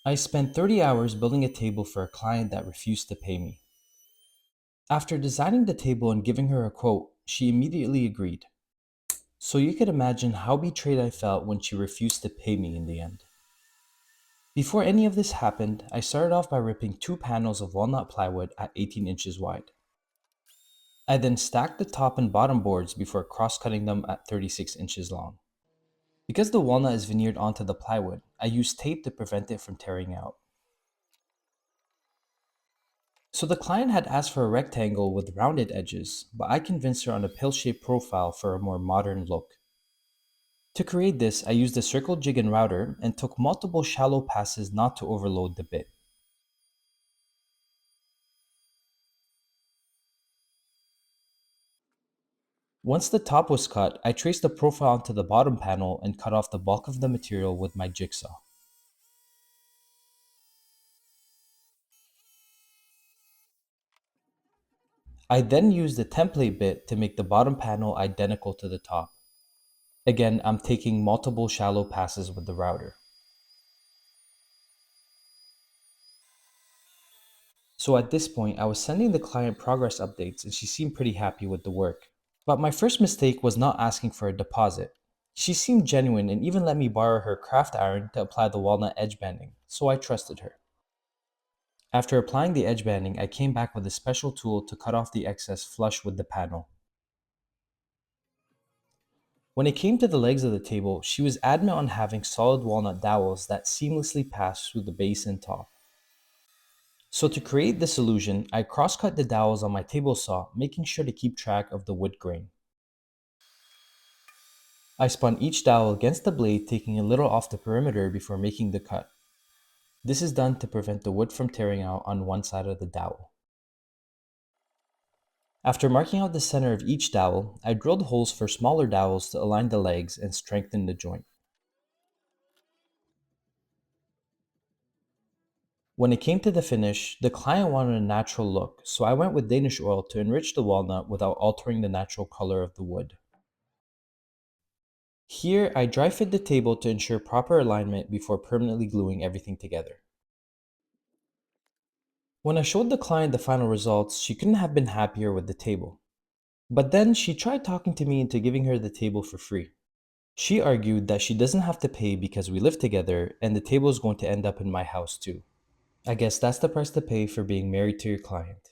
I spent 30 hours building a table for a client that refused to pay me. After designing the table and giving her a quote, she immediately agreed. So you could imagine how betrayed I felt when she refused to pay me in the end. Before any of this happened, I started off by ripping two panels of walnut plywood at 18 inches wide. I then stacked the top and bottom boards before cross-cutting them at 36 inches long. Because the walnut is veneered onto the plywood, I used tape to prevent it from tearing out. So the client had asked for a rectangle with rounded edges, but I convinced her on a pill-shaped profile for a more modern look. To create this, I used a circle jig and router and took multiple shallow passes not to overload the bit. Once the top was cut, I traced the profile onto the bottom panel and cut off the bulk of the material with my jigsaw. I then used the template bit to make the bottom panel identical to the top. Again, I'm taking multiple shallow passes with the router. So at this point, I was sending the client progress updates and she seemed pretty happy with the work. But my first mistake was not asking for a deposit. She seemed genuine and even let me borrow her craft iron to apply the walnut edge banding, so I trusted her. After applying the edge banding, I came back with a special tool to cut off the excess flush with the panel. When it came to the legs of the table, she was adamant on having solid walnut dowels that seamlessly passed through the base and top. So to create this illusion, I cross-cut the dowels on my table saw, making sure to keep track of the wood grain. I spun each dowel against the blade, taking a little off the perimeter before making the cut. This is done to prevent the wood from tearing out on one side of the dowel. After marking out the center of each dowel, I drilled holes for smaller dowels to align the legs and strengthen the joint. When it came to the finish, the client wanted a natural look, so I went with Danish oil to enrich the walnut without altering the natural color of the wood. Here, I dry fit the table to ensure proper alignment before permanently gluing everything together. When I showed the client the final results, she couldn't have been happier with the table. But then she tried talking to me into giving her the table for free. She argued that she doesn't have to pay because we live together and the table is going to end up in my house too. I guess that's the price to pay for being married to your client.